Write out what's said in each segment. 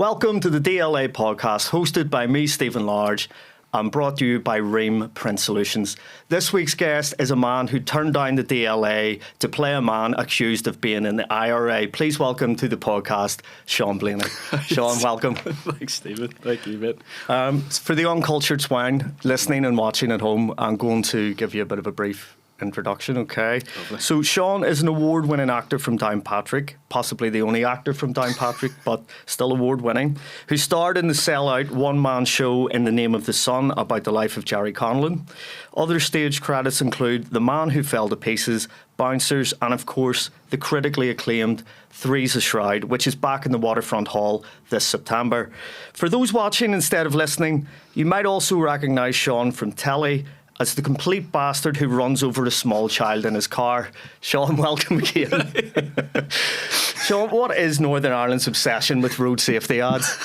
Welcome to the DLA Podcast, hosted by me, Stephen Large, and brought to you by Ream Print Solutions. This week's guest is a man who turned down the DLA to play a man accused of being in the IRA. Please welcome to the podcast, Shaun Blaney. Shaun, welcome. Thanks, Stephen. Thank you, mate. For the uncultured swine listening and watching at home, I'm going to give you a bit of a brief introduction, okay? Lovely. So Shaun is an award-winning actor from Downpatrick, possibly the only actor from Downpatrick, but still award-winning, who starred in the sellout one-man show In the Name of the Sun about the life of Gerry Conlon. Other stage credits include The Man Who Fell to Pieces, Bouncers, and of course the critically acclaimed Three's a Shroud, which is back in the Waterfront Hall this September. For those watching instead of listening, you might also recognise Shaun from telly as the complete bastard who runs over a small child in his car. Shaun, welcome again. Shaun, what is Northern Ireland's obsession with road safety ads?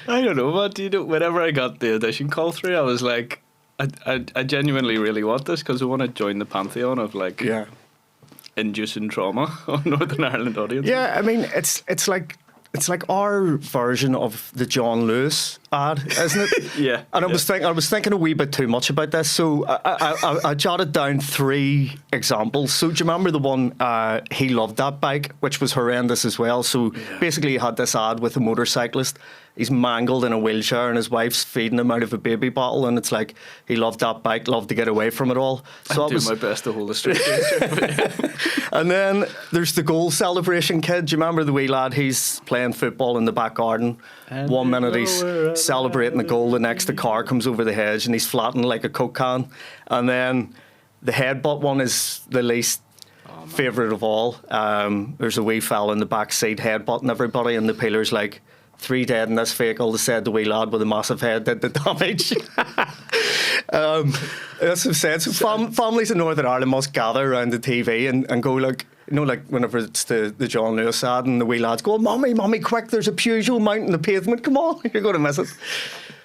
I don't know, but whenever I got the audition call through, I was like, I genuinely really want this because I want to join the pantheon of inducing trauma on Northern Ireland audiences. Yeah, I mean, it's like our version of the John Lewis ad, isn't it? Yeah. And I was thinking a wee bit too much about this, so I jotted down 3 examples. So do you remember the one, He Loved That Bike, which was horrendous as well? So basically you had this ad with a motorcyclist. He's mangled in a wheelchair and his wife's feeding him out of a baby bottle, and it's like, he loved that bike, loved to get away from it all. So I do my best to hold a straight face. And then there's the goal celebration kid. Do you remember the wee lad? He's playing football in the back garden. And 1 minute he's celebrating the goal, the next the car comes over the hedge and he's flattening like a Coke can. And then the headbutt one is the least favourite of all. There's a wee fella in the back seat headbutting everybody, and the peeler's like, 3 dead in this vehicle. They said the wee lad with a massive head did the damage. That's what I'm saying. So families in Northern Ireland must gather around the TV and go like, whenever it's the John Lewis ad and the wee lads go, Mommy, quick, there's a Peugeot mounting the pavement. Come on, you're going to miss it.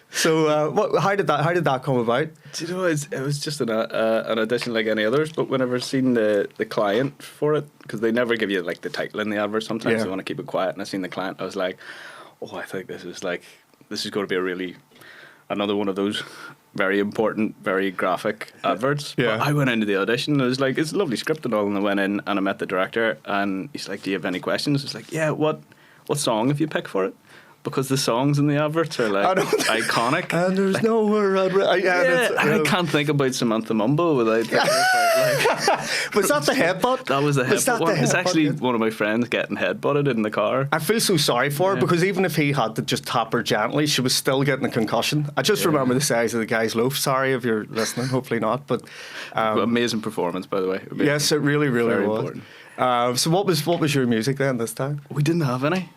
So how did that come about? Do you know, it was just an audition like any others, but whenever I seen the client for it, because they never give you like the title in the advert, sometimes they want to keep it quiet, and I seen the client, I was like, I think this is going to be another one of those very important, very graphic adverts. Yeah. But I went into the audition and it was like, it's a lovely script and all, and I went in and I met the director and he's like, do you have any questions? It's like, yeah, what song have you picked for it? Because the songs in the adverts are like iconic. And there's nowhere I can't think about Samantha Mumbo without Was that the headbutt? That was the headbutt one. It's actually one of my friends getting headbutted in the car. I feel so sorry for her because even if he had to just tap her gently, she was still getting a concussion. I just remember the size of the guy's loaf. Sorry if you're listening, hopefully not. But amazing performance, by the way. Amazing. Yes, it really Very was. Important. So what was your music then this time? We didn't have any.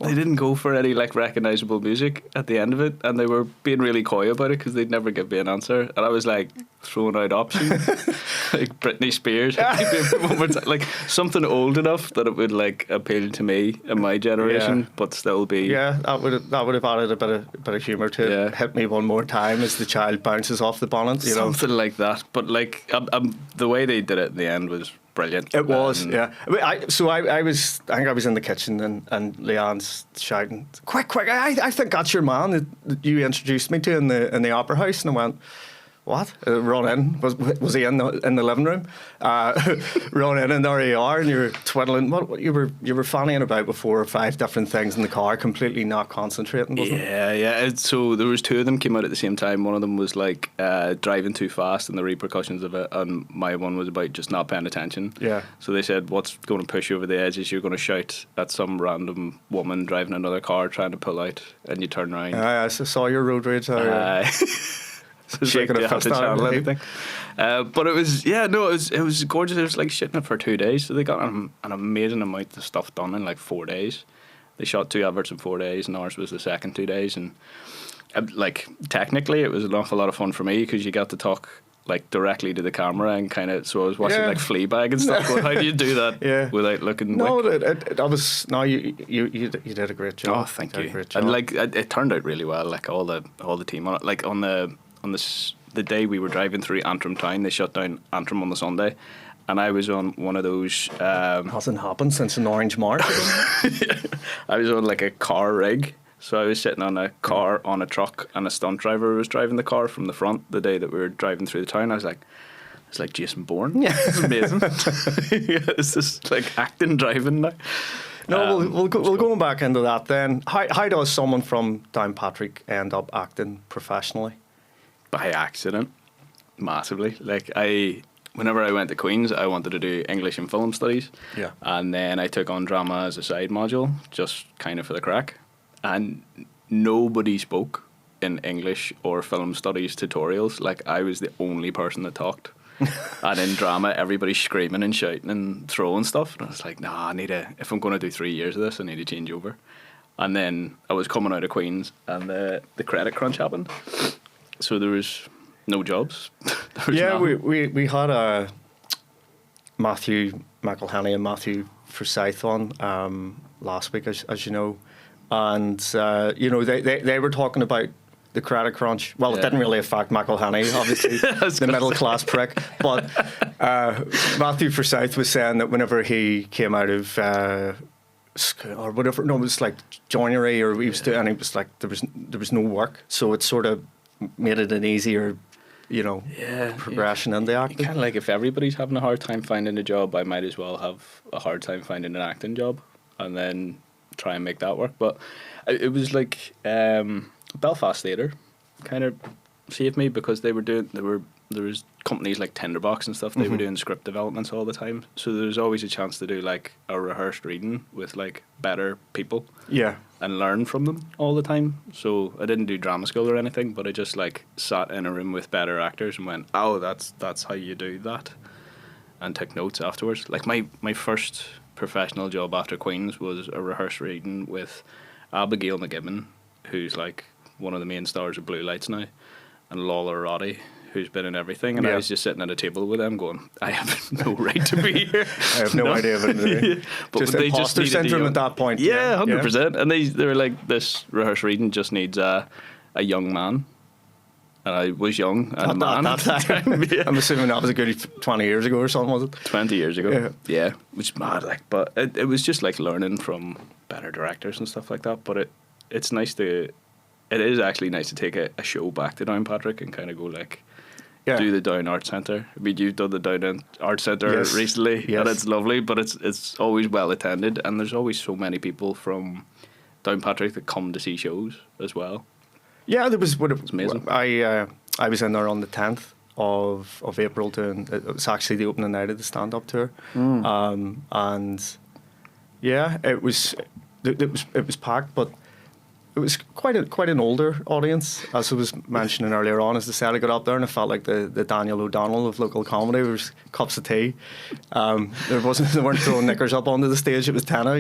They didn't go for any recognisable music at the end of it, and they were being really coy about it because they'd never give me an answer. And I was like throwing out options, like Britney Spears, like something old enough that it would appeal to me and my generation, but still be. Yeah, that would have added a bit of humour to it. Yeah. Hit Me One More Time as the child bounces off the bonnet. Something like that, but the way they did it in the end was brilliant. It was, yeah. I think I was in the kitchen and Leanne's shouting, quick, I think that's your man that you introduced me to in the opera house. And I went, what? Run in. Was he in the living room? Run in, and there you are, and you're twiddling. What you were fannying about with 4 or 5 different things in the car, completely not concentrating, wasn't it? Yeah. So there was 2 of them came out at the same time. One of them was driving too fast and the repercussions of it, and my one was about just not paying attention. Yeah. So they said, what's going to push you over the edge is you're going to shout at some random woman driving another car trying to pull out, and you turn around. I saw your road rage. Shaking a fist and everything. But it was gorgeous. It was like shooting it for 2 days. So they got an amazing amount of stuff done in 4 days. They shot 2 adverts in 4 days, and ours was the second 2 days. And technically, it was an awful lot of fun for me because you got to talk directly to the camera and kind of. So I was watching Fleabag and stuff. Going, how do you do that without looking? No, you did a great job. Oh, thank you. And it turned out really well. All the team on it. On the day we were driving through Antrim town, they shut down Antrim on the Sunday, and I was on one of those. Hasn't happened since an Orange March. I was on like a car rig. So I was sitting on a car on a truck, and a stunt driver was driving the car from the front the day that we were driving through the town. I was like, it's like Jason Bourne. Yeah, it's amazing. Yeah, it's just like acting, driving now. No, we'll go back into that then. How does someone from Downpatrick end up acting professionally? By accident, massively. Like whenever I went to Queen's, I wanted to do English and film studies. Yeah. And then I took on drama as a side module, just kind of for the crack. And nobody spoke in English or film studies tutorials. Like, I was the only person that talked. And in drama, everybody's screaming and shouting and throwing stuff. And I was like, nah, if I'm going to do 3 years of this, I need to change over. And then I was coming out of Queen's, and the credit crunch happened. So there was no jobs. We had Matthew McElhenney and Matthew Forsyth on last week, as you know. And, they were talking about the credit crunch. Well, it didn't really affect McElhenney, obviously, the middle-class prick. But Matthew Forsyth was saying that whenever he came out of school or whatever, no, it was like January, or he was doing, and it was like there was no work. So it sort of made it an easier, progression in the acting. Kind of like, if everybody's having a hard time finding a job, I might as well have a hard time finding an acting job, and then try and make that work. But it was like Belfast Theatre kind of saved me, because there was companies like Tinderbox and stuff. They were doing script developments all the time, so there's always a chance to do like a rehearsed reading with like better people, and learn from them all the time. So I didn't do drama school or anything, but I just like sat in a room with better actors and went, oh, that's how you do that, and took notes afterwards. Like my first professional job after Queen's was a rehearsed reading with Abigail McGibbon, who's like one of the main stars of Blue Lights now, and Lawler Roddy, who's been in everything. And I was just sitting at a table with them going, I have no right to be here. I have no idea of it. But just they imposter just syndrome at that point. Yeah, 100%. And they were like, this rehearsed reading just needs a young man. And I was young and a man at that time. Yeah. I'm assuming that was a good 20 years ago or something, was it? 20 years ago. Yeah. Which is mad, like. But it was just like learning from better directors and stuff like that. But it's nice to... It is actually nice to take a show back to Downpatrick and kind of go like... do the Down Arts Centre. I mean, you've done the Down Arts Centre recently, and it's lovely, but it's always well attended, and there's always so many people from Downpatrick that come to see shows as well. Yeah, there was. It's amazing. I was in there on the 10th of April doing. It was actually the opening night of the stand-up tour, and it was packed, but. It was quite an older audience, as I was mentioning earlier on. As I said, I got up there and I felt like the Daniel O'Donnell of local comedy. There was cups of tea. They weren't throwing knickers up onto the stage. It was tenor,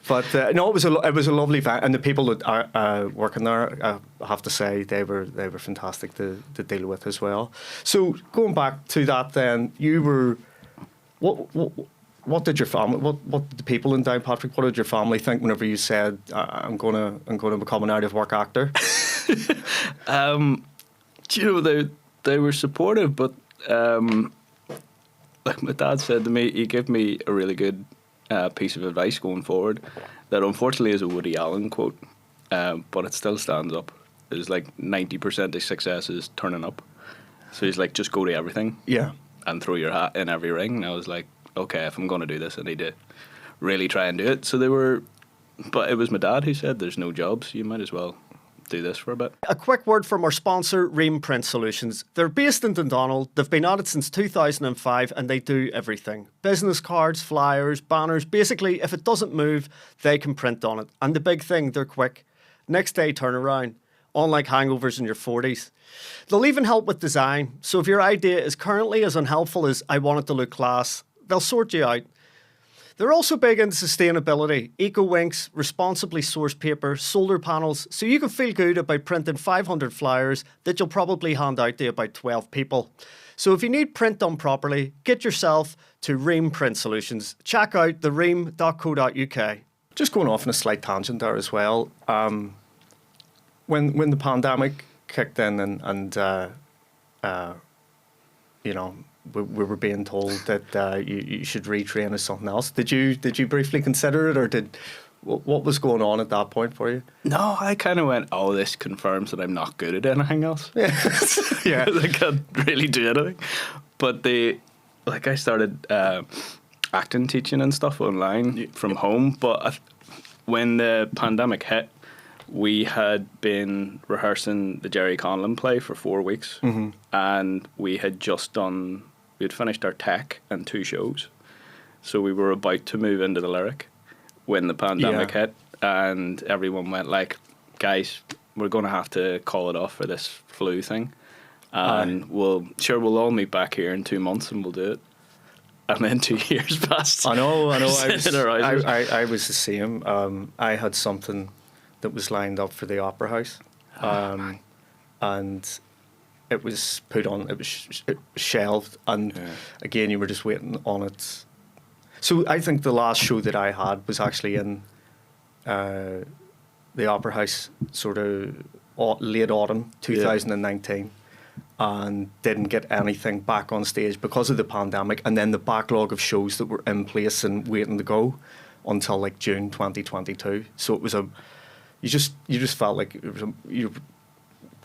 But no, it was a lovely event, and the people that are working there, I have to say, they were fantastic to deal with as well. So going back to that, then you were What did your family? What did the people in Downpatrick? What did your family think whenever you said, "I'm going to become an out of work actor"? They were supportive, but like my dad said to me, he gave me a really good piece of advice going forward. That unfortunately is a Woody Allen quote, but it still stands up. It's like 90% of success is turning up. So he's like, just go to everything, and throw your hat in every ring. And I was like, okay, if I'm going to do this, I need to really try and do it. So but it was my dad who said, there's no jobs, you might as well do this for a bit. A quick word from our sponsor, Ream Print Solutions. They're based in Dundonald. They've been at it since 2005, and they do everything. Business cards, flyers, banners. Basically, if it doesn't move, they can print on it. And the big thing, they're quick. Next day turnaround. Unlike hangovers in your 40s. They'll even help with design. So if your idea is currently as unhelpful as I want it to look class, they'll sort you out. They're also big into sustainability, eco-winks, responsibly sourced paper, solar panels, so you can feel good about printing 500 flyers that you'll probably hand out to about 12 people. So if you need print done properly, get yourself to Ream Print Solutions. Check out theream.co.uk. Just going off on a slight tangent there as well. When the pandemic kicked in and you know, we were being told that you should retrain as something else. Did you briefly consider it, or what was going on at that point for you? No, I kind of went, oh, this confirms that I'm not good at anything else. Yeah. I can't really do anything. But I started acting teaching and stuff online from home. But when the pandemic hit, we had been rehearsing the Gerry Conlon play for 4 weeks. Mm-hmm. And we had finished our tech and 2 shows. So we were about to move into the lyric when the pandemic hit, and everyone went like, guys, we're going to have to call it off for this flu thing, and we'll all meet back here in 2 months and we'll do it. And then 2 years passed. I know. I was the same. I had something that was lined up for the Opera House, and it was put on. It was shelved, and again, you were just waiting on it. So I think the last show that I had was actually in the Opera House, sort of late autumn 2019, and didn't get anything back on stage because of the pandemic, and then the backlog of shows that were in place and waiting to go until like June 2022. So it was you just felt like you were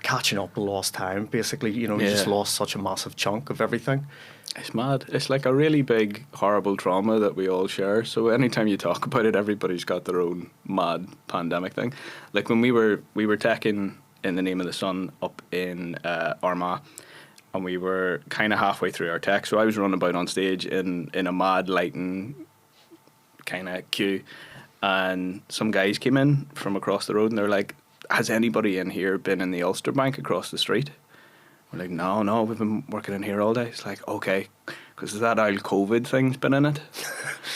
catching up with lost time, basically. You know, you just lost such a massive chunk of everything. It's mad. It's like a really big, horrible trauma that we all share. So anytime you talk about it, everybody's got their own mad pandemic thing. Like when we were teching in the Name of the Sun up in Armagh, and we were kind of halfway through our tech. So I was running about on stage in a mad lighting kind of queue, and some guys came in from across the road, and they're like, has anybody in here been in the Ulster Bank across the street? We're like, no, we've been working in here all day. It's like, okay, because that old COVID thing's been in it.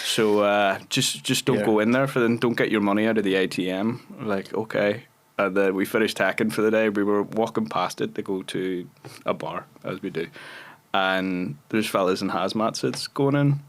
So just don't go in there don't get your money out of the ATM. We're like, okay. And then we finished tacking for the day. We were walking past it to go to a bar, as we do. And there's fellas in hazmat suits going in.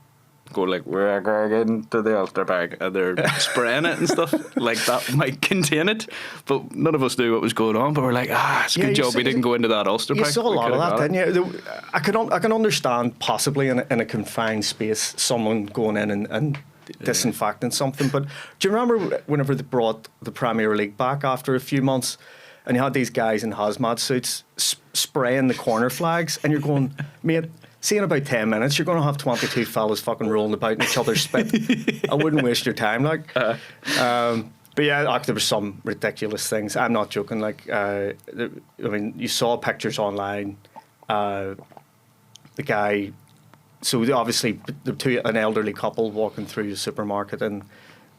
Go like, we're going to the Ulster Bank, and they're spraying it and stuff like that might contain it, but none of us knew what was going on. But we're like, it's a good job we didn't go into that Ulster Bank. You saw a lot of that, didn't you? I can understand possibly in a confined space someone going in and disinfecting something, but do you remember whenever they brought the Premier League back after a few months, and you had these guys in hazmat suits spraying the corner flags, and you're going, mate, see, in about 10 minutes, you're going to have 22 fellas fucking rolling about in each other's spit. I wouldn't waste your time, like. But yeah, there were some ridiculous things. I'm not joking. Like, I mean, you saw pictures online. The guy, so obviously, an elderly couple walking through the supermarket, and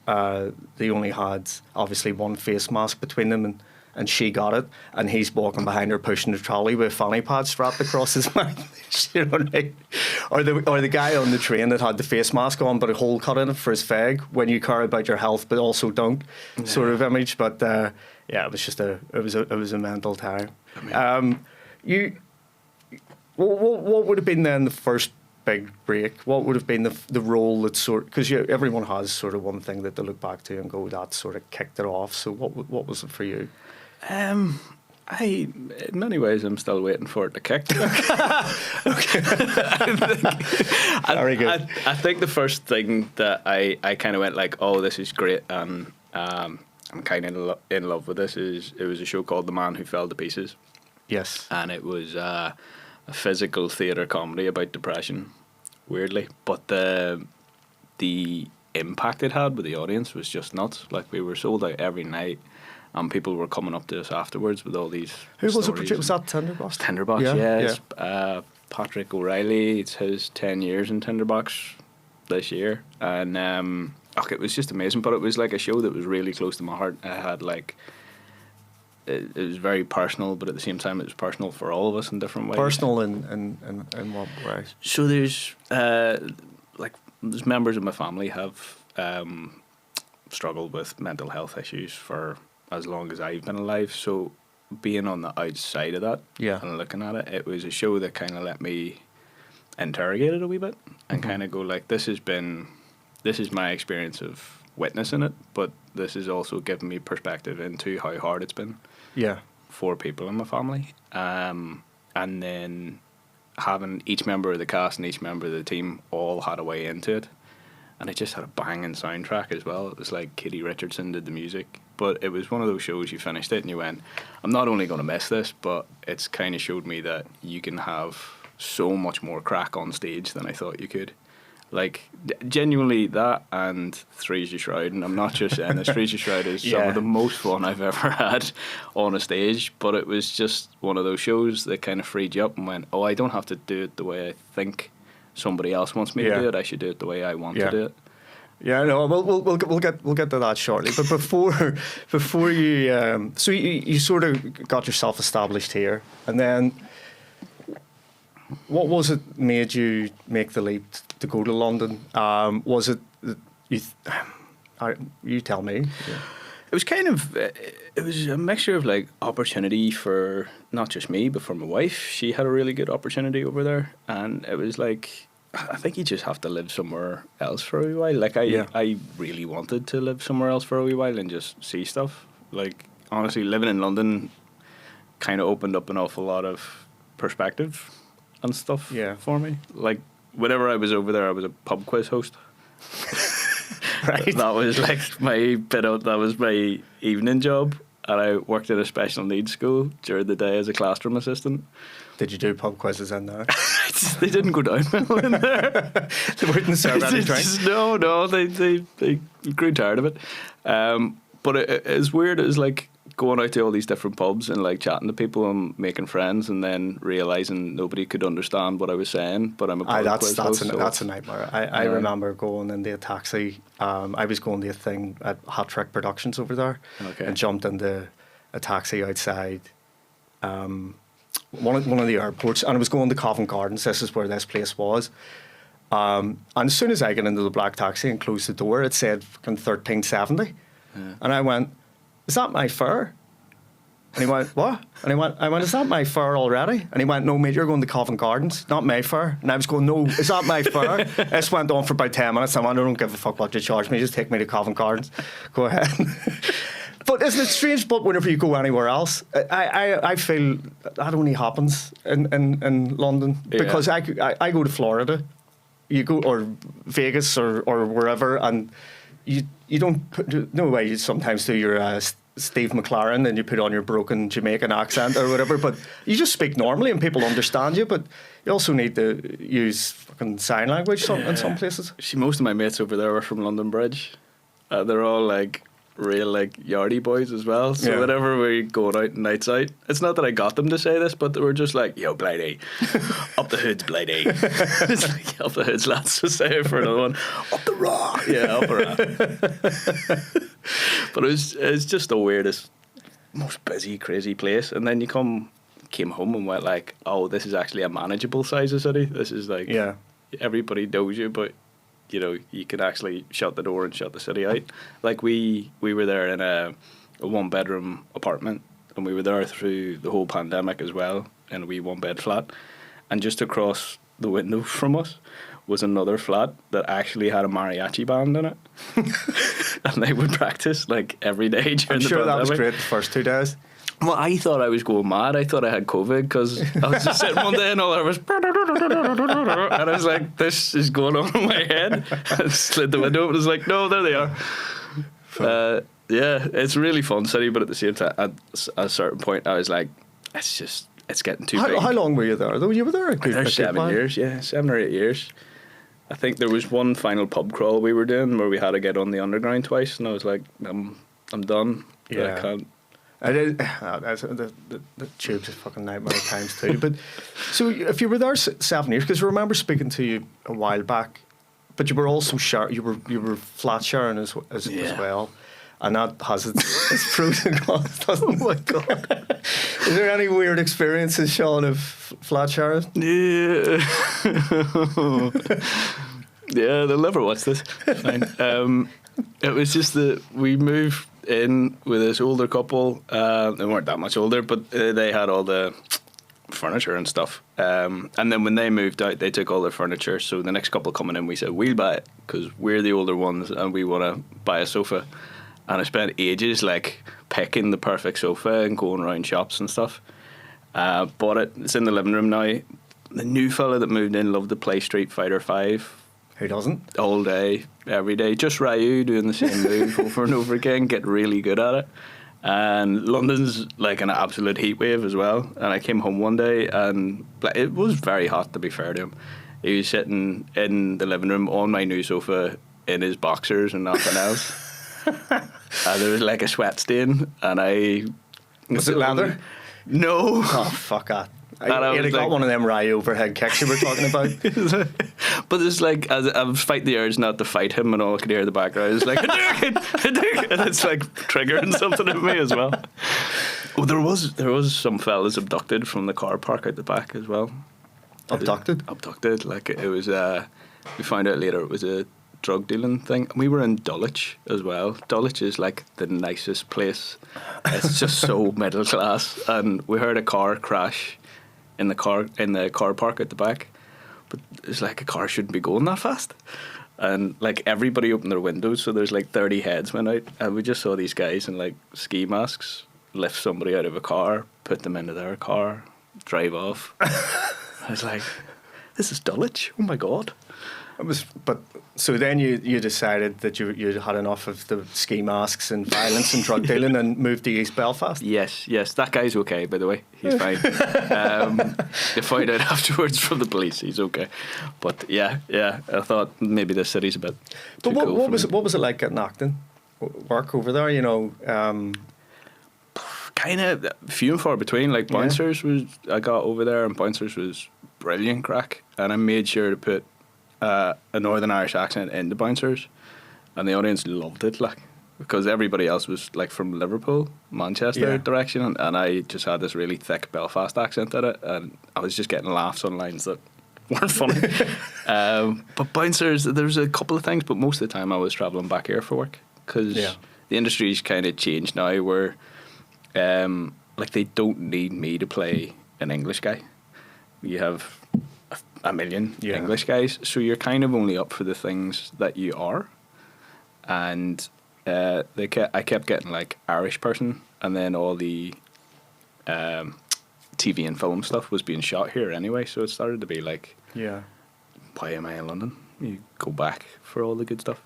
they only had obviously one face mask between them, and she got it, and he's walking behind her pushing the trolley with a fanny pad strapped across his mouth. You know what I mean? Or the guy on the train that had the face mask on but a hole cut in it for his fag, when you care about your health but also don't, sort of image. But it was just it was a mental time. What would have been then the first big break? What would have been the role that because everyone has sort of one thing that they look back to and go, that sort of kicked it off. So what was it for you? In many ways, I'm still waiting for it to kick. Very good. I think the first thing that I kind of went like, oh, this is great, and I'm kind of in love with this. It was a show called The Man Who Fell to Pieces. Yes. And it was a physical theatre comedy about depression, weirdly, but the impact it had with the audience was just nuts. Like, we were sold out every night. And people were coming up to us afterwards with all these. Who was it? Was that Tinderbox? Tinderbox, yeah. It's Patrick O'Reilly. It's his 10 years in Tinderbox this year, and it was just amazing. But it was like a show that was really close to my heart. I had like it was very personal, but at the same time, it was personal for all of us in different ways. Personal in what way? So there's there's members of my family have struggled with mental health issues for as long as I've been alive, so being on the outside of that and looking at it, it was a show that kind of let me interrogate it a wee bit and kind of go like, this is my experience of witnessing it, but this has also given me perspective into how hard it's been for people in my family, and then having each member of the cast and each member of the team all had a way into it. And it just had a banging soundtrack as well. It was like Katie Richardson did the music. But it was one of those shows you finished it and you went, I'm not only going to miss this, but it's kind of showed me that you can have so much more crack on stage than I thought you could. Like, genuinely, that and Three's Your Shroud, and I'm not just saying this, Three's Your Shroud is some of the most fun I've ever had on a stage, but it was just one of those shows that kind of freed you up and went, oh, I don't have to do it the way I think somebody else wants me to do it. I should do it the way I want to do it. Yeah, no, we'll get to that shortly. But before you, so you sort of got yourself established here, and then what was it made you make the leap to go to London? Was it you tell me? Yeah. It was kind of it was a mixture of like opportunity for not just me but for my wife. She had a really good opportunity over there, and it was like, I think you just have to live somewhere else for a wee while. Like I really wanted to live somewhere else for a wee while and just see stuff. Like, honestly, living in London kind of opened up an awful lot of perspective and stuff for me. Like, whenever I was over there, I was a pub quiz host. Right. That was like that was my evening job, and I worked at a special needs school during the day as a classroom assistant. Did you do pub quizzes in there? They didn't go down well in there. They wouldn't serve any drinks? No, they grew tired of it. But it's weird. It's like going out to all these different pubs and like chatting to people and making friends, and then realising nobody could understand what I was saying. But I'm a pub quiz host, that's a nightmare. I remember going into a taxi. I was going to a thing at Hat Trick Productions over there, and jumped into a taxi outside one of the airports, and I was going to Covent Gardens. This is where this place was. And as soon as I got into the black taxi and closed the door, it said fucking 1370, and I went, "Is that my fare?" And he went, "What?" And I went, "Is that my fare already?" And he went, "No, mate, you're going to Covent Gardens, not my fare." And I was going, "No, is that my fare?" This went on for about 10 minutes. I went, "I don't give a fuck what you charge me, just take me to Covent Gardens. Go ahead." But isn't it strange? But whenever you go anywhere else, I feel that only happens in London, because I go to Florida, you go, or Vegas or wherever, and you don't put, no way you sometimes do your Steve McLaren and you put on your broken Jamaican accent or whatever, but you just speak normally and people understand you. But you also need to use fucking sign language in some places. See, most of my mates over there were from London Bridge. They're all like real like yardie boys as well. So whenever we're going out and nights out, it's not that I got them to say this, but they were just like, "Yo, Blaney, up the hoods, Blaney." It's like, up the hoods, lads, to say it for another one. Up the raw. Yeah, up the raw. But it's just the weirdest, most busy, crazy place. And then you came home and went like, "Oh, this is actually a manageable size of city. This is like, everybody knows you, but you know, you can actually shut the door and shut the city out." Like we were there in a 1-bedroom apartment, and we were there through the whole pandemic as well, in a wee 1-bed flat. And just across the window from us was another flat that actually had a mariachi band in it. And they would practice like every day during the pandemic. I'm sure that was great the first 2 days. Well, I thought I was going mad. I thought I had COVID, because I was just sitting one day and all I was, and I was like, "This is going on in my head." I slid the window open and was like, "No, there they are." Yeah, it's a really fun city, but at the same time, at a certain point, I was like, it's getting too big. How long were you there, though? You were there a 7 years, 7 or 8 years. I think there was one final pub crawl we were doing where we had to get on the underground twice, and I was like, I'm done. Yeah. I can't. I did. The tube's a fucking nightmare at times too. But so if you were there 7 years, because I remember speaking to you a while back, but you were also you were flat sharing as well, and that has its pros and cons, doesn't it? Oh my God! Is there any weird experiences, Shaun, of flat sharing? Yeah. Yeah, they'll never watch this. Fine. It was just that we moved in with this older couple. They weren't that much older, but they had all the furniture and stuff. And then when they moved out, they took all their furniture. So the next couple coming in, we said, "We'll buy it, because we're the older ones and we want to buy a sofa." And I spent ages like picking the perfect sofa and going around shops and stuff. Bought it. It's in the living room now. The new fella that moved in loved to play Street Fighter 5. Who doesn't? All day, every day. Just Ryu doing the same move over and over again, get really good at it. And London's like an absolute heat wave as well. And I came home one day and it was very hot, to be fair to him. He was sitting in the living room on my new sofa in his boxers and nothing else. And there was like a sweat stain, and I... Was it leather? No. Oh, fuck that. And I got like, one of them Ryu overhead kicks you were talking about. But it's like, as I was fighting the urge not to fight him, and all I could hear in the background is like, Hadouken! And it's like triggering something in me as well. Oh, there was some fellas abducted from the car park at the back as well. Abducted? Abducted. Like, it was, we found out later it was a drug dealing thing. And we were in Dulwich as well. Dulwich is like the nicest place. It's just so middle class. And we heard a car crash in the car park at the back, but it's like a car shouldn't be going that fast, and like everybody opened their windows, so there's like 30 heads went out, and we just saw these guys in like ski masks lift somebody out of a car, put them into their car, drive off. I was like, this is Dulwich, oh my god. So then you decided that you had enough of the ski masks and violence and drug dealing and moved to East Belfast? Yes, that guy's okay, by the way. He's fine. You find out afterwards from the police he's okay. But yeah, I thought maybe the city's a bit too cool what was it like getting acting work over there, you know? Kind of few and far between. Like Bouncers I got over there, and Bouncers was brilliant crack, and I made sure to put a Northern Irish accent into Bouncers, and the audience loved it, like, because everybody else was like from Liverpool, Manchester direction, and I just had this really thick Belfast accent at it, and I was just getting laughs on lines that weren't funny. But Bouncers, there's a couple of things, but most of the time I was travelling back here for work, because the industry's kind of changed now, where like they don't need me to play an English guy. You have a million English guys, so you're kind of only up for the things that you are. And I kept getting like Irish person, and then all the TV and film stuff was being shot here anyway, so it started to be like, why am I in London? You go back for all the good stuff.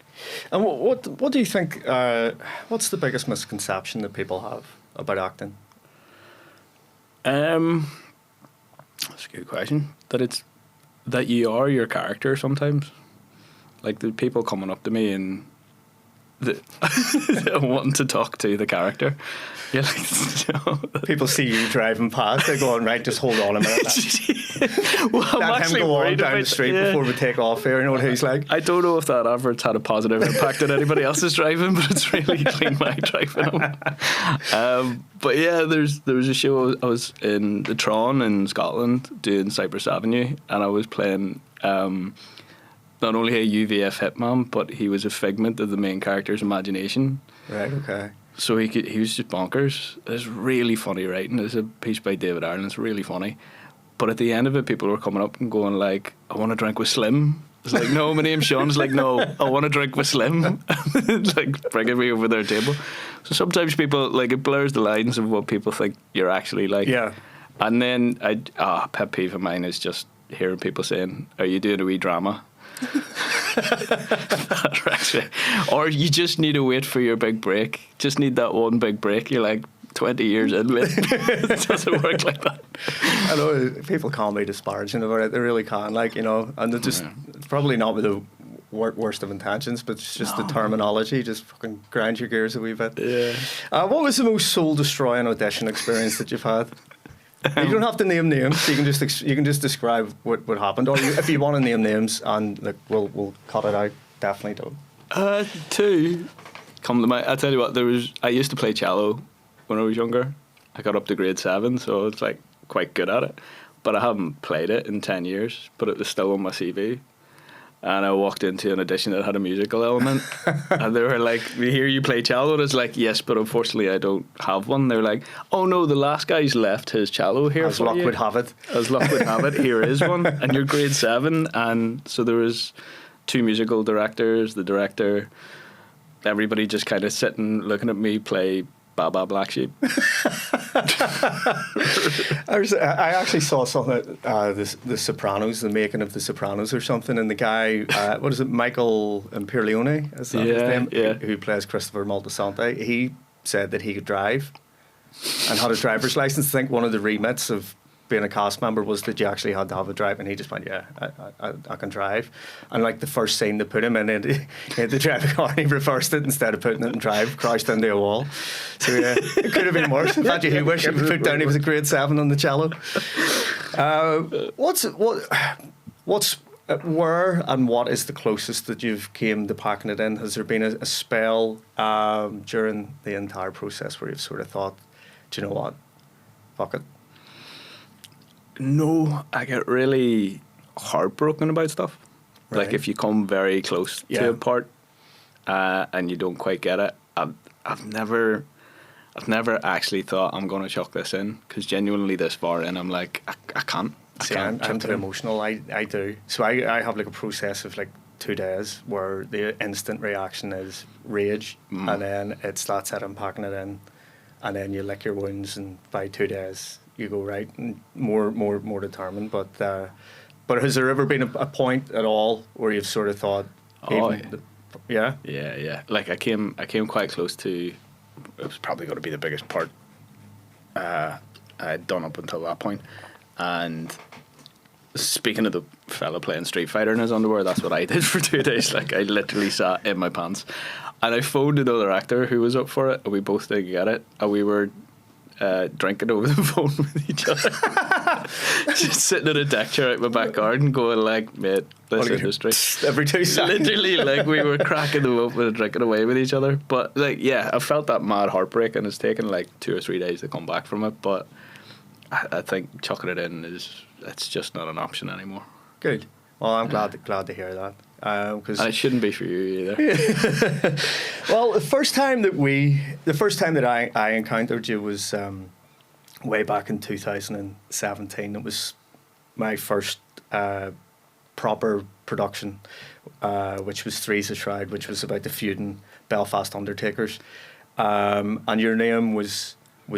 And what do you think, what's the biggest misconception that people have about acting? That's a good question. That you are your character sometimes. Like, the people coming up to me and wanting to talk to the character. Yeah, like, people see you driving past, they're going, right, just hold on a minute. Well, I'm actually go worried on down the street before we take off here. You know what he's like? I don't know if that advert's had a positive impact on anybody else's driving, but it's really cleaned my driving up. But yeah, there was a show. I was in the Tron in Scotland doing Cypress Avenue, and I was playing not only a UVF hitman, but he was a figment of the main character's imagination. Right, okay. So he was just bonkers. It's really funny writing. There's a piece by David Ireland. It's really funny. But at the end of it, people were coming up and going like, I want to drink with Slim. It's like, no, my name's Shaun. It's like, no, I want to drink with Slim. Like, bringing me over their table. So sometimes people, like, it blurs the lines of what people think you're actually like. Yeah. And then, pet peeve of mine is just hearing people saying, are you doing a wee drama? Or you just need to wait for your big break. Just need that one big break. You're like 20 years in, mate. It doesn't work like that. I know people can't be disparaging about it. They really can, like, you know, and they're just probably not with the worst of intentions, but it's just the terminology just fucking grinds your gears a wee bit. Yeah. What was the most soul destroying audition experience that you've had? You don't have to name names. You can just describe what happened, or if you want to name names, and like we'll cut it out. Definitely don't. Two come to mind. I tell you what, I used to play cello when I was younger. I got up to grade 7, so I was like quite good at it. But I haven't played it in 10 years. But it was still on my CV. And I walked into an audition that had a musical element, and they were like, "We hear you play cello." And I was like, "Yes, but unfortunately I don't have one." They're like, "Oh no, the last guy's left his cello here." As luck would have it. As luck would have it, here is one, and you're grade 7, and so there was 2 musical directors, the director, everybody just kind of sitting, looking at me play Baba Black Sheep. I actually saw something, the Sopranos, the making of the Sopranos or something, and the guy, what is it, Michael Imperione, is that his name? Yeah. Who plays Christopher Moltisanti. He said that he could drive and had a driver's license. I think one of the remits of being a cast member was that you actually had to have a drive, and he just went, yeah, I can drive. And like the first scene they put him in, he had to drive a car and he reversed it instead of putting it in drive, crashed into a wall. So yeah, it could have been worse. In fact, he wished he put down he was a grade 7 on the cello. Where and what is the closest that you've came to packing it in? Has there been a spell during the entire process where you've sort of thought, do you know what, fuck it? No, I get really heartbroken about stuff. Right. Like if you come very close to a part and you don't quite get it. I've never actually thought I'm going to chuck this in, because genuinely this far in I'm like I can't. I'm too emotional. I do. So I have like a process of like 2 days where the instant reaction is rage, and then it's that's it, I'm packing it in, and then you lick your wounds, and by 2 days you go right and more determined. But has there ever been a point at all where you've sort of thought, yeah? Like I came quite close to. It was probably going to be the biggest part I'd done up until that point. And speaking of the fella playing Street Fighter in his underwear, that's what I did for 2 days. Like I literally sat in my pants, and I phoned another actor who was up for it, and we both didn't get it, and we were drinking over the phone with each other. Just sitting in a deck chair out my back garden going like, mate, this industry. Every 2 seconds. Literally, like we were cracking them open and drinking away with each other. But like, yeah, I felt that mad heartbreak, and it's taken like 2 or 3 days to come back from it. But I think chucking it in it's just not an option anymore. Good. Well, I'm glad to hear that. And it shouldn't be for you either. Well, the first time that I encountered you was way back in 2017. It was my first proper production, which was Three's a Shroud, which was about the feuding Belfast Undertakers, and your name was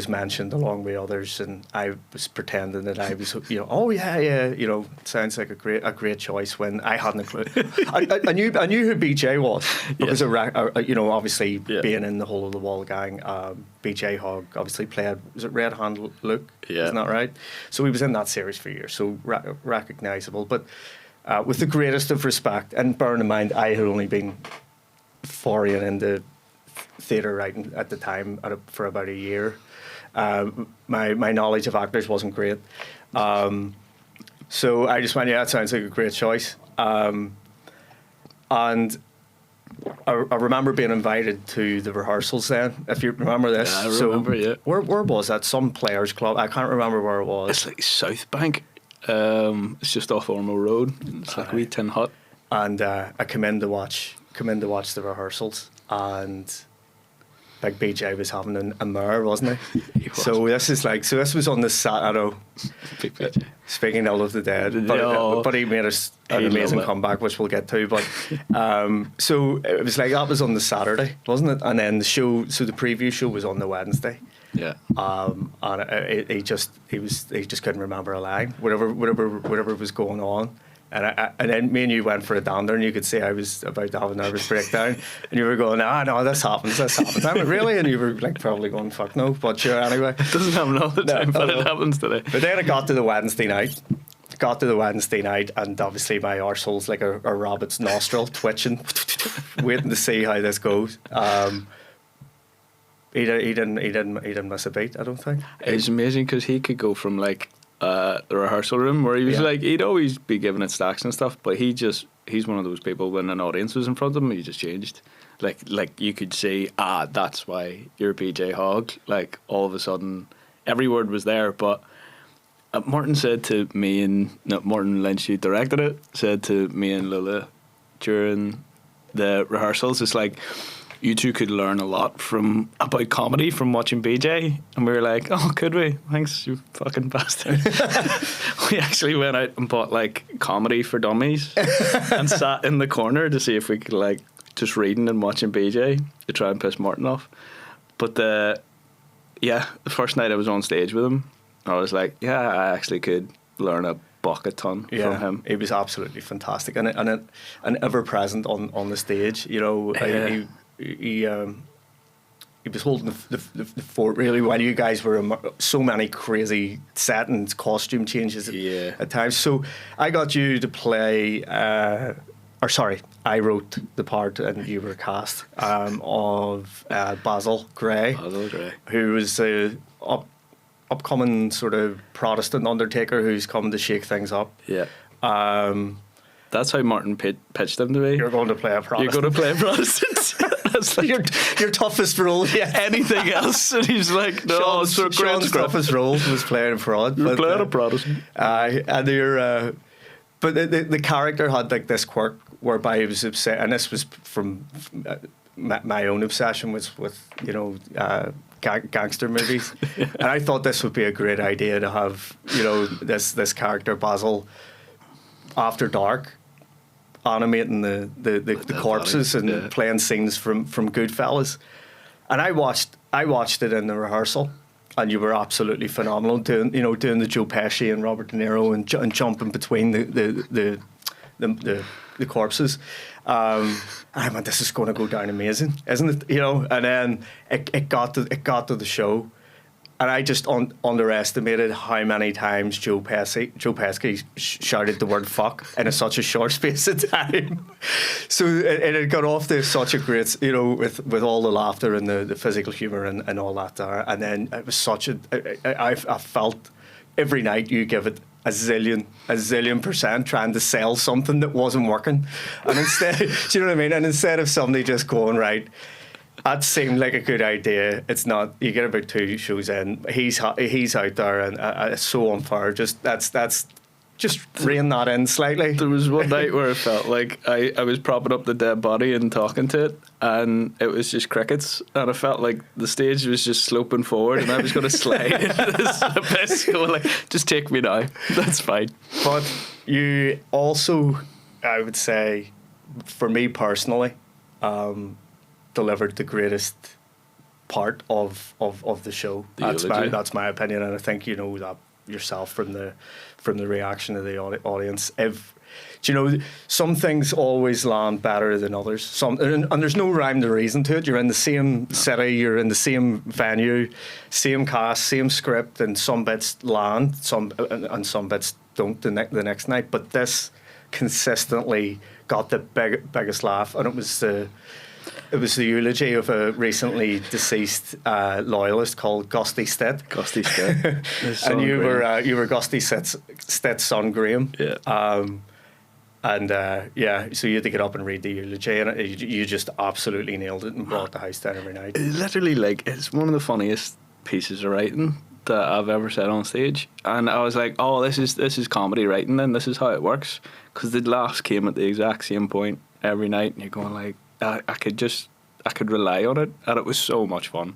mentioned along with others, and I was pretending that I was, oh yeah, it sounds like a great choice, when I hadn't a clue. I knew who BJ was because obviously being in the Hole of the Wall gang. BJ Hogg obviously played, was it Red Hand Luke? Yeah, isn't that right? So he was in that series for years, so recognisable. But with the greatest of respect, and bearing in mind I had only been foraying into theatre writing at the time for about a year. My knowledge of actors wasn't great, so I just went, yeah, it sounds like a great choice. And I remember being invited to the rehearsals then, if you remember this. Yeah, I remember, yeah. Where was that? Some players' club. I can't remember where it was. It's like South Bank. It's just off Ormo Road. It's like a wee tin hut. And I come in to watch the rehearsals, and like BJ was having a mare, wasn't he? So this was on the Saturday. Speaking ill of the dead, but he made us an amazing comeback, which we'll get to. But so it was like that was on the Saturday, wasn't it? And then the preview show was on the Wednesday. Yeah. And he just couldn't remember a line, whatever was going on. And then me and you went for a dander, and you could see I was about to have a nervous breakdown, and you were going, no, this happens. I'm really, and you were like probably going, fuck no, but sure, anyway. It doesn't happen all the time, but it happens today. But then it got to the Wednesday night, and obviously my arsehole's like a rabbit's nostril, twitching, waiting to see how this goes. He didn't miss a beat, I don't think. It's amazing because he could go from like the rehearsal room where he was like, he'd always be giving it stacks and stuff, but he's one of those people, when an audience was in front of him, he just changed. Like you could say, that's why you're BJ Hogg. Like all of a sudden every word was there. But Martin said to me, Martin Lynch, who directed it, said to me and Lula during the rehearsals, it's like, you two could learn a lot about comedy from watching BJ. And we were like, oh, could we? Thanks, you fucking bastard. We actually went out and bought like Comedy for Dummies and sat in the corner to see if we could like just reading and watching BJ to try and piss Martin off. But yeah, the first night I was on stage with him, I was like, yeah, I actually could learn a bucket ton from him. He was absolutely fantastic and ever present on the stage. You know, he was holding the fort really while you guys were so many crazy set and costume changes at times. So I got you to play, I wrote the part and you were cast of Basil Gray. Who was a upcoming sort of Protestant undertaker who's coming to shake things up. Yeah. That's how Martin pitched him to me. You're going to play a Protestant. You're going to play a Protestant. That's like your toughest role. Yeah. Anything else? And he's like, no, Sean's toughest role was playing a fraud. You're playing a Protestant. And you're, but the character had like this quirk whereby he was upset, and this was from my own obsession was with gangster movies, and I thought this would be a great idea to have this character Basil after dark animating the corpses and playing scenes from Goodfellas. And I watched it in the rehearsal, and you were absolutely phenomenal doing the Joe Pesci and Robert De Niro and jumping between the corpses. And I went, this is going to go down amazing, isn't it? And then it got to the show, and I just underestimated how many times Joe Pesci shouted the word "fuck" in such a short space of time. So it had got off to such a great, with all the laughter and the physical humour and all that there. And then it was I felt every night you give it a zillion percent trying to sell something that wasn't working. And instead, do you know what I mean? And instead of somebody just going, right, that seemed like a good idea, it's not. You get about 2 shows in, he's out there, and it's so unfair. That's just rein that in slightly. There was one night where it felt like I was propping up the dead body and talking to it, and it was just crickets, and I felt like the stage was just sloping forward, and I was going to slide into this abyss, going like, just take me now, that's fine. But you also, I would say, for me personally, delivered the greatest part of the show. That's my opinion, and I think you know that yourself from the reaction of the audience. Some things always land better than others. And there's no rhyme or reason to it. You're in the same city, you're in the same venue, same cast, same script, and some bits land, some bits don't the next night. But this consistently got the biggest laugh, and it was the eulogy of a recently deceased loyalist called Gusty Stitt. Gusty Stitt. And you were Gusty Stitt's son, Graham. Yeah. So you had to get up and read the eulogy, and you just absolutely nailed it and brought the house down every night. Literally, it's one of the funniest pieces of writing that I've ever said on stage, and I was like, oh, this is comedy writing, then this is how it works, because the laughs came at the exact same point every night, and you're going like, I could rely on it, and it was so much fun.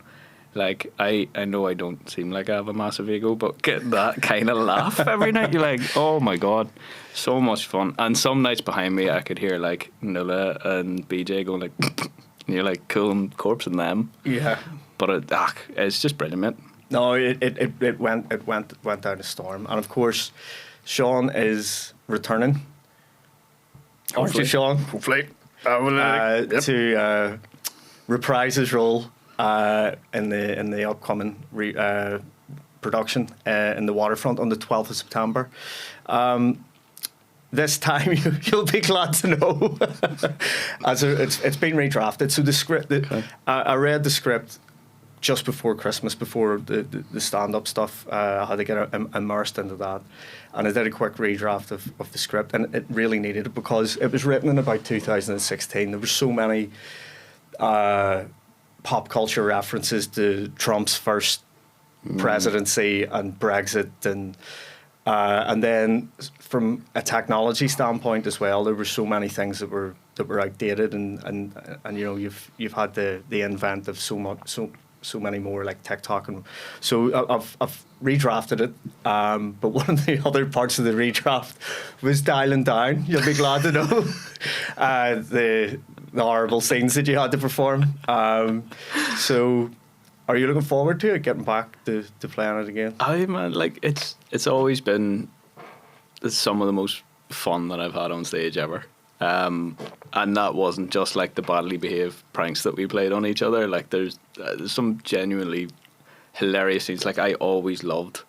Like, I know I don't seem like I have a massive ego, but getting that kind of laugh every night, you're like, oh my God, so much fun. And some nights behind me, I could hear like Nuala and BJ going like, and you're like, cool, and corpsing them. Yeah. But it's just brilliant, mate. No, it went down a storm, and of course, Shaun is returning. Aren't you, Shaun? Hopefully. To reprise his role in the upcoming production in the Waterfront on the 12th of September. This time you'll be glad to know, it's been redrafted. So the script, I read the script just before Christmas, before the stand-up stuff. I had to get immersed into that. And I did a quick redraft of the script, and it really needed it because it was written in about 2016. There were so many pop culture references to Trump's first presidency and Brexit, and then from a technology standpoint as well, there were so many things that were outdated, and you've had the invent of so many more like TikTok, and so I've redrafted it. But one of the other parts of the redraft was dialing down. You'll be glad to know the horrible scenes that you had to perform. So Are you looking forward to it, getting back to playing it again? Man, like it's always been some of the most fun that I've had on stage ever. And that wasn't just like the badly behaved pranks that we played on each other. Like there's some genuinely hilarious scenes. Like I always loved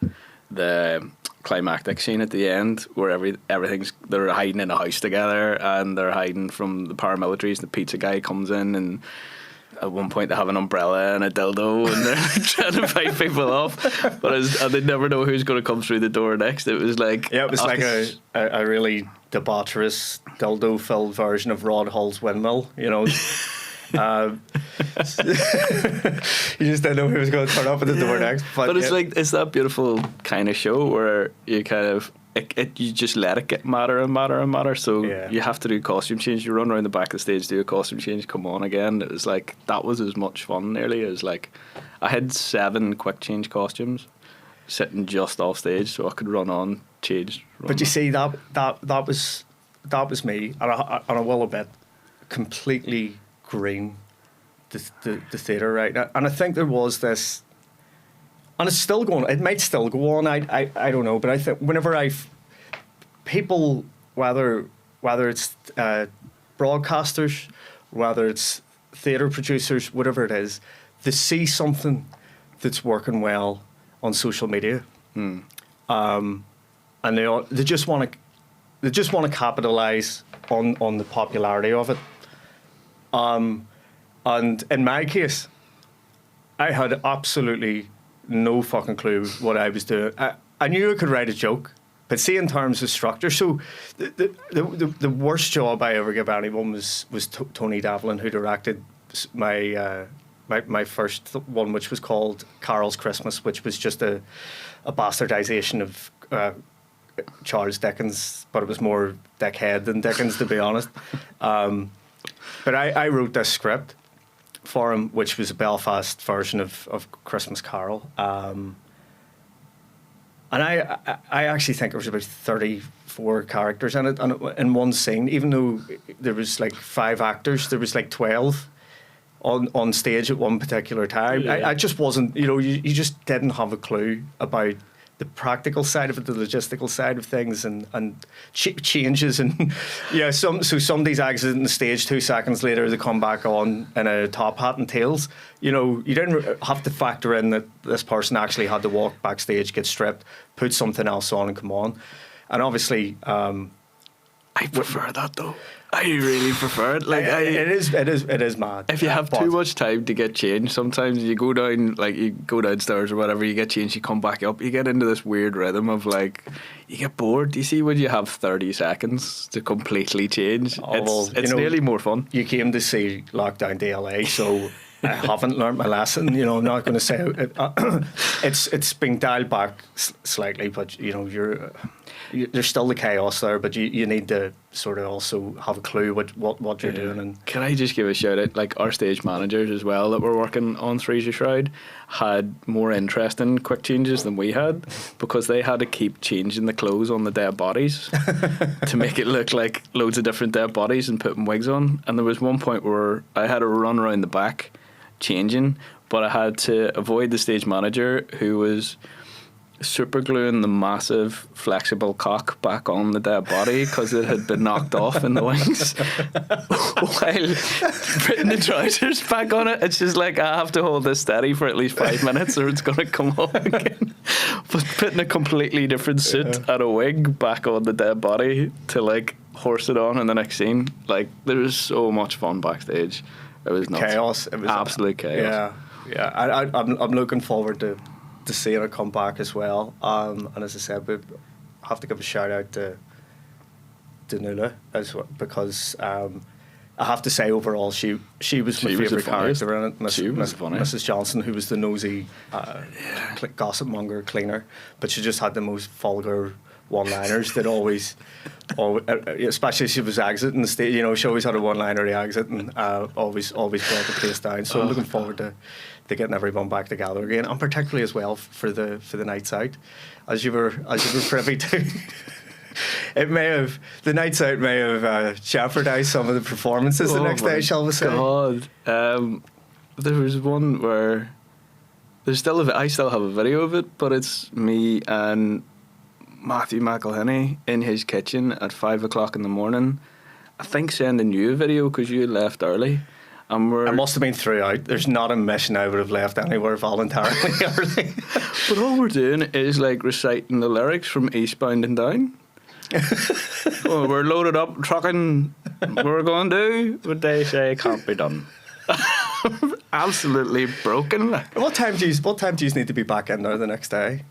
the climactic scene at the end where they're hiding in a house together and they're hiding from the paramilitaries. The pizza guy comes in, and at one point they have an umbrella and a dildo and they're trying to fight people off, and they never know who's going to come through the door next. It was like it was like a really debaucherous dildo filled version of Rod Hull's Windmill, you know. You just didn't know who was going to turn up at the door next. But it's like it's that beautiful kind of show where you kind of you just let it get madder and madder and madder. So you have to do costume change. You run around the back of the stage, do a costume change, come on again. It was like that was as much fun nearly as like I had 7 quick change costumes sitting just off stage, so I could run on, change. But you see that was me, and I will admit, completely green the theatre right now. And I think there was this, and it's still going, it might still go on, I don't know, but I think whenever people, whether it's broadcasters, whether it's theatre producers, whatever it is, they see something that's working well on social media, and they just want to capitalise on the popularity of it. And in my case, I had absolutely no fucking clue what I was doing. I knew I could write a joke, but see, in terms of structure, so the worst job I ever gave anyone was Tony Devlin, who directed my first one, which was called Carol's Christmas, which was just a bastardization of Charles Dickens, but it was more dickhead than Dickens, to be honest. But I wrote this script for him, which was a Belfast version of Christmas Carol. And I actually think there was about 34 characters in it. And in one scene, even though there was like 5 actors, there was like 12 on stage at one particular time. Yeah. I just wasn't, you just didn't have a clue about the practical side of it, the logistical side of things, and changes, and so somebody's exiting the stage 2 seconds later, they come back on in a top hat and tails. You didn't have to factor in that this person actually had to walk backstage, get stripped, put something else on, and come on. And obviously, I prefer that though. I really prefer it. Like it is mad. If you have too much time to get changed, sometimes you go downstairs or whatever, you get changed, you come back up, you get into this weird rhythm of like you get bored. You see, when you have 30 seconds to completely change, it's nearly more fun. You came to see Lockdown DLA, so I haven't learnt my lesson. I'm not going to say it's been dialed back slightly, but there's still the chaos there, but you need to sort of also have a clue what you're doing. And can I just give a shout out, like our stage managers as well that were working on Three's Shroud had more interest in quick changes than we had, because they had to keep changing the clothes on the dead bodies to make it look like loads of different dead bodies and putting wigs on. And there was one point where I had to run around the back changing, but I had to avoid the stage manager, who was super gluing the massive flexible cock back on the dead body because it had been knocked off in the wings, while putting the trousers back on it. It's just like, I have to hold this steady for at least 5 minutes or it's going to come off again. But putting a completely different suit and a wig back on the dead body to like horse it on in the next scene, like there was so much fun backstage. It was nuts. Chaos. It was absolute chaos. Yeah. I'm looking forward to seeing her come back as well. And as I said, we have to give a shout out to Nuala as well, because I have to say overall she was my favourite character in it. She was funny. Mrs. Johnson, who was the nosy gossip monger cleaner, but she just had the most vulgar one-liners that always, especially if she was exiting the stage, she always had a one-liner to exit, and always brought the place down. So I'm looking forward to getting everyone back together again, and particularly as well for the nights out, as you were privy to. The nights out may have jeopardised some of the performances the next day, shall we say? God, there was one where I still have a video of it, but it's me and Matthew McElhinney in his kitchen at 5 o'clock in the morning. I think sending you a video because you left early. And I must have been throughout. There's not a mission I would have left anywhere voluntarily early. But all we're doing is like reciting the lyrics from Eastbound and Down. Oh, we're loaded up, trucking. We're going to do what they say can't be done. Absolutely broken. What time do you need to be back in there the next day?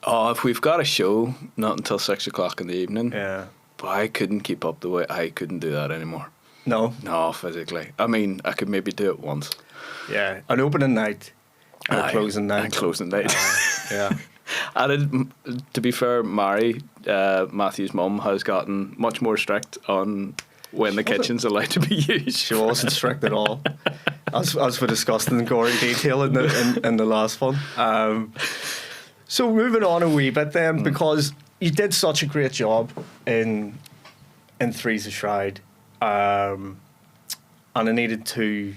Oh, if we've got a show, not until 6 o'clock in the evening. Yeah. But I couldn't keep up the way. I couldn't do that anymore. No, physically. I mean, I could maybe do it once. Yeah, an opening night and a closing night. And closing night. Yeah. And to be fair, Mary, Matthew's mum, has gotten much more strict on when the kitchen's allowed to be used. She wasn't strict at all, as we discussed in gory detail in the last one. So moving on a wee bit then, because you did such a great job in Three's a Shroud, and I needed 2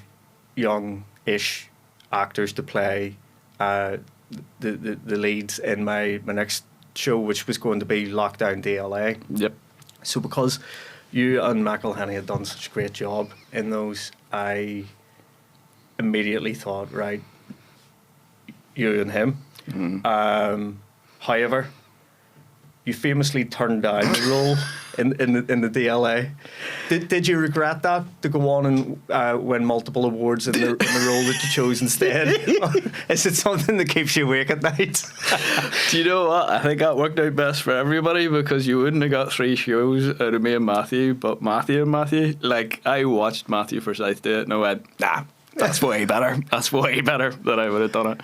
young-ish actors to play the leads in my next show, which was going to be Lockdown DLA. Yep. So because you and McElhinney had done such a great job in those, I immediately thought, right, you and him. Mm-hmm. However, you famously turned down the role in the DLA. Did you regret that, to go on and win multiple awards in the role that you chose instead? Is it something that keeps you awake at night? Do you know what? I think that worked out best for everybody, because you wouldn't have got 3 shows out of me and Matthew, but Matthew, like, I watched Matthew Forsyth do it and I went, nah. That's way better. That's way better than I would have done it.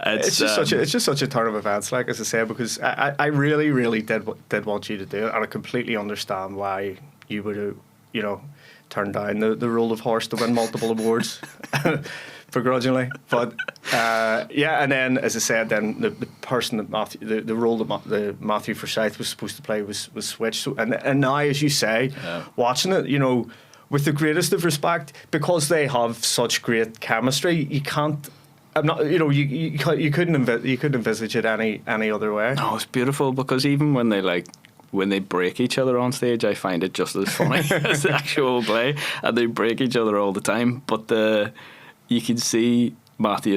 It's just such a turn of events, like, as I say, because I really, really did want you to do it, and I completely understand why you would have, turned down the role of horse to win multiple awards begrudgingly. But and then, as I said, then the person that the role that Matthew Forsyth was supposed to play was switched. So, and now, as you say, watching it, with the greatest of respect, because they have such great chemistry, you can't. I'm not. You couldn't envisage it any other way. No, it's beautiful, because even when they break each other on stage, I find it just as funny as the actual play, and they break each other all the time. But you can see Matthew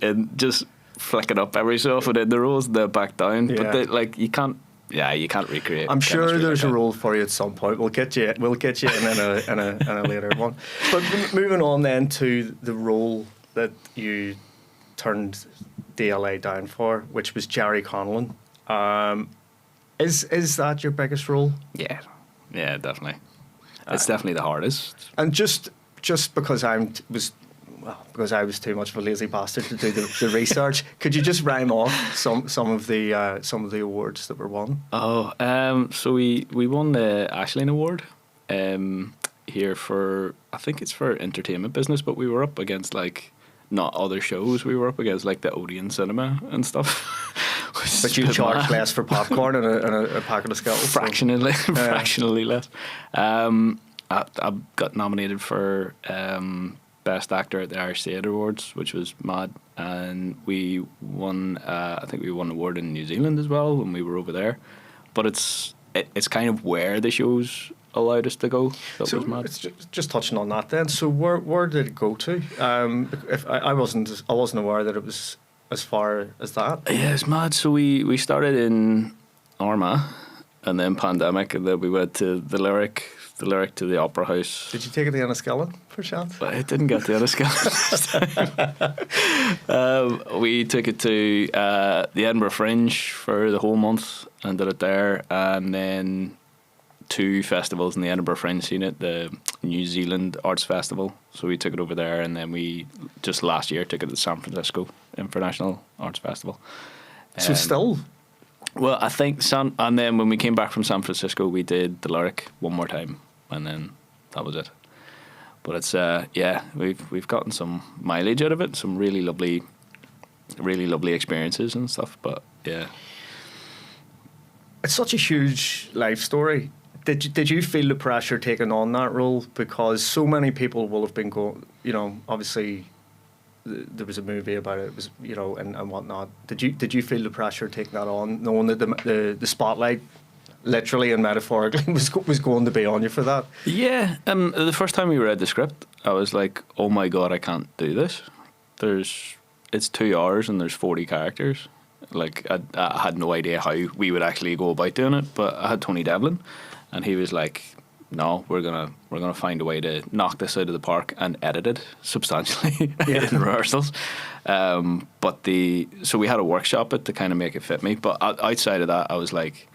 and just flicking up every so often in the roles, they're back down. Yeah. But you can't. Yeah, you can't recreate. I'm sure there's a role for you at some point. We'll get you in a later one. But moving on then to the role that you turned DLA down for, which was Gerry Conlon. Is that your biggest role? Yeah, definitely. It's definitely the hardest. And just because because I was too much of a lazy bastard to do the research, could you just rhyme off some of the awards that were won? So we won the Ashling Award here for, I think it's for entertainment business, but we were up against not other shows. We were up against the Odeon Cinema and stuff. But you charge less for popcorn and a packet of Skittles. Fractionally less. I got nominated for Best Actor at the Irish Theatre Awards, which was mad, and we won. I think we won an award in New Zealand as well when we were over there. But it's kind of where the shows allowed us to go. That was mad. It's just touching on that then. So where did it go to? If I wasn't aware that it was as far as that. Yeah, it's mad. So we started in Armagh, and then pandemic, and then we went to the Lyric to the Opera House. Did you take it to Enniskillen, perchance? I didn't get to Enniskillen. We took it to the Edinburgh Fringe for the whole month and did it there, and then 2 festivals in the Edinburgh Fringe scene, at the New Zealand Arts Festival. So we took it over there, and then we just last year took it to the San Francisco International Arts Festival. So still. Well, I think and then when we came back from San Francisco, we did the Lyric one more time, and then that was it. But it's we've gotten some mileage out of it, some really lovely experiences and stuff. But yeah, it's such a huge life story. Did you feel the pressure taking on that role, because so many people will have been going? Obviously, there was a movie about it. It was, you know, and whatnot. Did you feel the pressure taking that on, knowing that the spotlight, literally and metaphorically, was going to be on you for that? Yeah. The first time we read the script, I was like, oh my God, I can't do this. It's 2 hours and there's 40 characters. Like, I had no idea how we would actually go about doing it, but I had Tony Devlin, and he was like, no, we're gonna find a way to knock this out of the park and edit it substantially in rehearsals. So we had a workshop it to kind of make it fit me. But outside of that, I was like,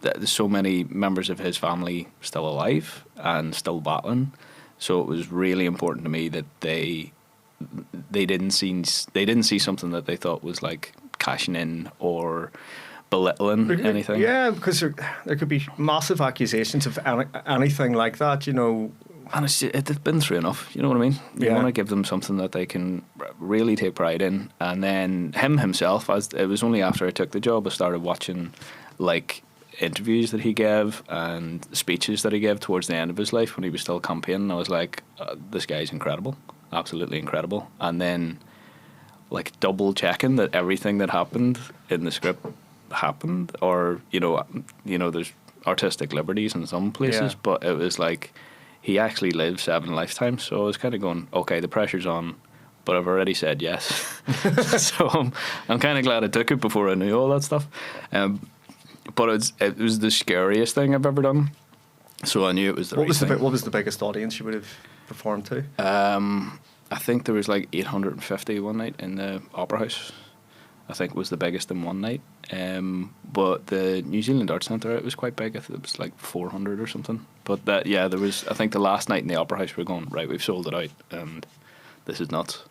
there's so many members of his family still alive and still battling. So it was really important to me that they didn't see something that they thought was like cashing in or belittling anything. Yeah, because there could be massive accusations of anything like that, you know. And it's been through enough, you know what I mean? You want to give them something that they can really take pride in. And then himself, it was only after I took the job, I started watching like interviews that he gave and speeches that he gave towards the end of his life when he was still campaigning. I was like, this guy's incredible, absolutely incredible. And then like double checking that everything that happened in the script happened, or you know there's artistic liberties in some places, but it was like he actually lived 7 lifetimes. So I was kind of going, okay, the pressure's on, but I've already said yes. So I'm kind of glad I took it before I knew all that stuff. But it was the scariest thing I've ever done. So I knew it was the right thing. What was the biggest audience you would have performed to? I think there was like 850 one night in the Opera House. I think was the biggest in one night. But the New Zealand Arts Centre, it was quite big. I think it was like 400 or something. But there was, I think the last night in the Opera House, we're going, right, we've sold it out, and this is nuts.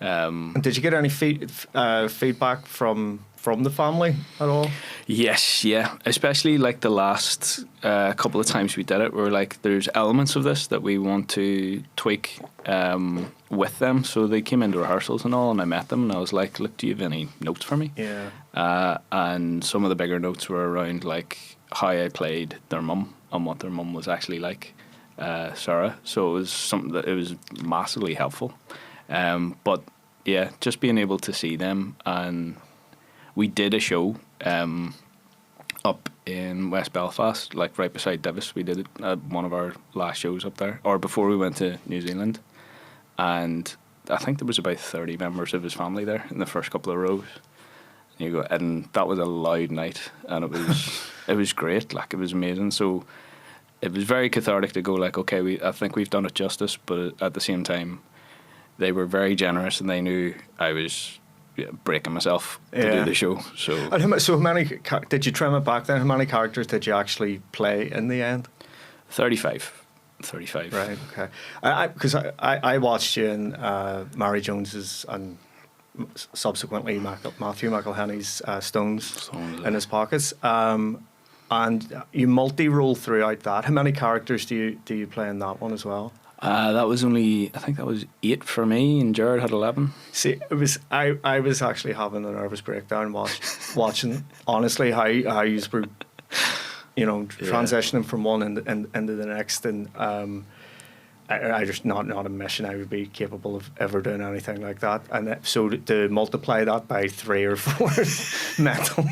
And did you get any feedback from the family at all? Yes, yeah. Especially like the last couple of times we did it, we were like, there's elements of this that we want to tweak with them. So they came into rehearsals and all, and I met them, and I was like, look, do you have any notes for me? Yeah. And some of the bigger notes were around like how I played their mum and what their mum was actually like, Sarah. So it was something that it was massively helpful. But yeah, just being able to see them. And we did a show up in West Belfast, like right beside Divis. We did it at one of our last shows up there, or before we went to New Zealand. And I think there was about 30 members of his family there in the first couple of rows. And that was a loud night, and it was great. Like, it was amazing. So it was very cathartic to go like, okay, I think we've done it justice, but at the same time, they were very generous, and they knew I was breaking myself to do the show. So how many did you trim it back then? How many characters did you actually play in the end? 35. Right. Okay. Because I watched you in Mary Jones's and subsequently Matthew McElhenney's Stones in His Pockets. And you multi-role throughout that. How many characters do you play in that one as well? That was I think that was 8 for me, and Jared had 11. See, I was actually having a nervous breakdown watching honestly how you were, transitioning from one into the next, and I just not a mission I would be capable of ever doing anything like that. And so to multiply that by 3 or 4, mental,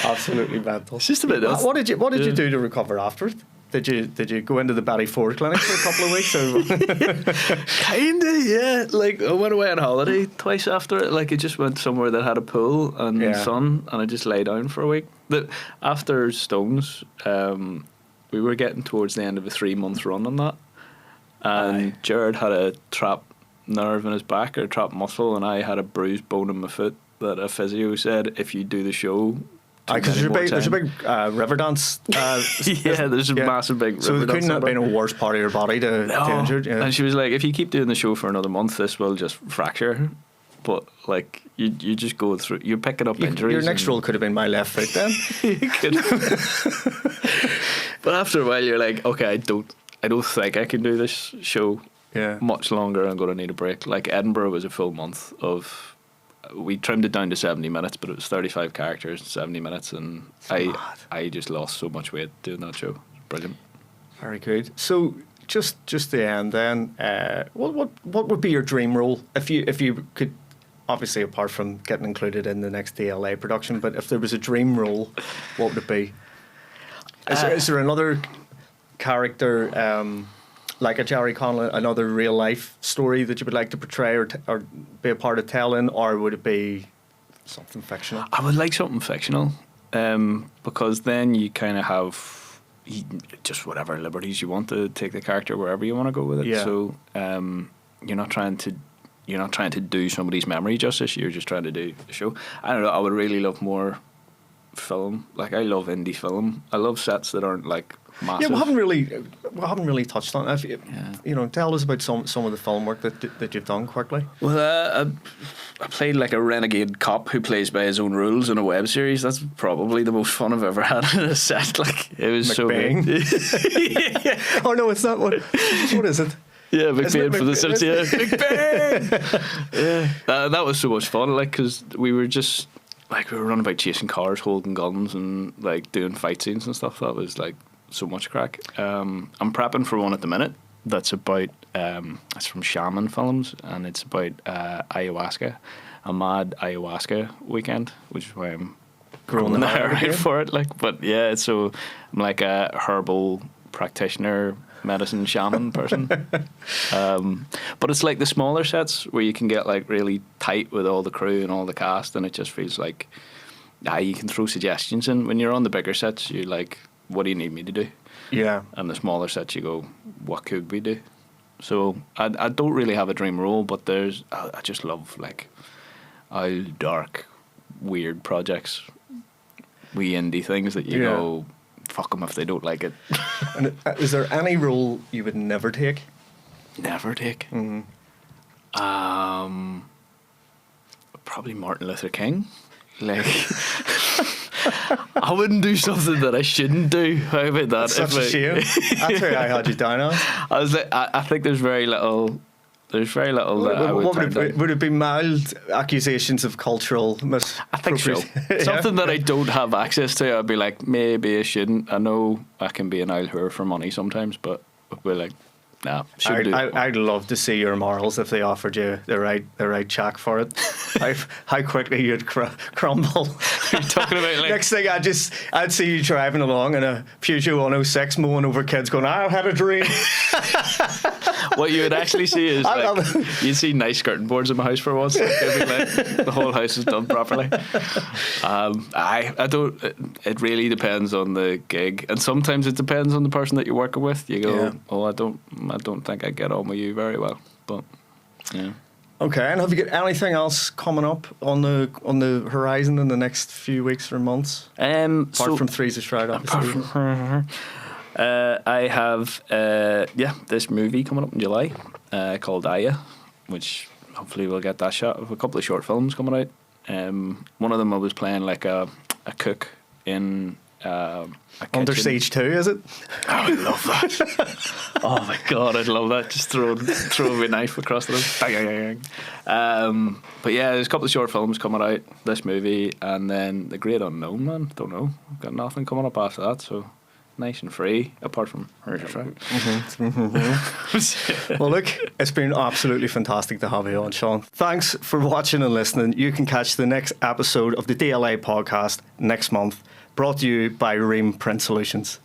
absolutely mental. It's just a bit. What did you do to recover after it? Did you go into the Betty Ford clinic for a couple of weeks? Or? Kinda, yeah. Like, I went away on holiday twice after it. Like, I just went somewhere that had a pool and sun, and I just lay down for a week. But after Stones, we were getting towards the end of a 3-month run on that, and Jared had a trapped nerve in his back, or a trapped muscle, and I had a bruised bone in my foot that a physio said, if you do the show, because there's a big river dance. There's a massive big river dance. So it couldn't have been a worse part of your body to injure. Yeah. And she was like, if you keep doing the show for another month, this will just fracture. But like, you just go through, you're picking up injuries. Your next role could have been my left foot then. You could. But after a while, you're like, okay, I don't think I can do this show much longer. I'm going to need a break. Like, Edinburgh was a full month of. We trimmed it down to 70 minutes, but it was 35 characters, 70 minutes, and I just lost so much weight doing that show. Brilliant. Very good. So just the end then. What would be your dream role if you could, obviously apart from getting included in the next DLA production, but if there was a dream role, what would it be? Is there another character like a Gerry Conlon, another real life story that you would like to portray or be a part of telling, or would it be something fictional? I would like something fictional, because then you kind of have just whatever liberties you want to take the character wherever you want to go with it. Yeah. So you're not trying to do somebody's memory justice. You're just trying to do a show. I don't know. I would really love more film. Like, I love indie film. I love sets that aren't like massive. Yeah, we haven't really touched on it. You know, tell us about some of the film work that you've done quickly. Well, I played like a renegade cop who plays by his own rules in a web series. That's probably the most fun I've ever had in a set. Like, it was McBain. so good. Oh no, it's not. What is it? Yeah, McBain for the McBain? Sims. Yeah, McBain. Yeah, that was so much fun. Like, because we were just like, we were running about chasing cars, holding guns, and like doing fight scenes and stuff. That was like so much crack. I'm prepping for one at the minute. That's about it's from Shaman Films, and it's about ayahuasca, a mad ayahuasca weekend, which is why I'm growing the hair out for it. Like, but yeah, so I'm like a herbal practitioner, medicine shaman person. But it's like the smaller sets where you can get like really tight with all the crew and all the cast, and it just feels like you can throw suggestions in. When you're on the bigger sets, you're like, what do you need me to do? Yeah. And the smaller sets, you go, what could we do? So I don't really have a dream role, but I just love like dark, weird projects, wee indie things that you go, fuck them if they don't like it. And is there any role you would never take? Never take? Mm-hmm. Probably Martin Luther King. Like, I wouldn't do something that I shouldn't do. How about that? That's such a shame. That's who I had you down on. I was like, I think there's very little. There's very little that I would What turn down. would it be mild accusations of cultural I think so. Something that I don't have access to, I'd be like, maybe I shouldn't. I know I can be an owl whore for money sometimes, but I'd be like, nah, shouldn't do it. I'd love to see your morals if they offered you the right check for it. How quickly you'd crumble. You're talking about like, Next thing I'd see you driving along in a Peugeot 106 mowing over kids going, I had a dream. what you would actually see is like, you'd see nice skirting boards in my house for once. Like, the whole house is done properly. I don't. It really depends on the gig, and sometimes it depends on the person that you're working with. You go, oh, I don't think I get on with you very well, but yeah. Okay, and have you got anything else coming up on the horizon in the next few weeks or months? Apart from Three's a Shroud, obviously. I have this movie coming up in July called Aya, which hopefully we'll get that shot of. A couple of short films coming out. One of them I was playing like a cook in a Under kitchen. Siege 2, is it? Oh, I love that. Oh my god, I'd love that. Just throw a knife across the room. But yeah, there's a couple of short films coming out, this movie, and then The Great Unknown, man. Don't know. I've got nothing coming up after that, so nice and free, apart from Heritage Right. Well, look, it's been absolutely fantastic to have you on, Shaun. Thanks for watching and listening. You can catch the next episode of the DLA podcast next month, brought to you by Ream Print Solutions.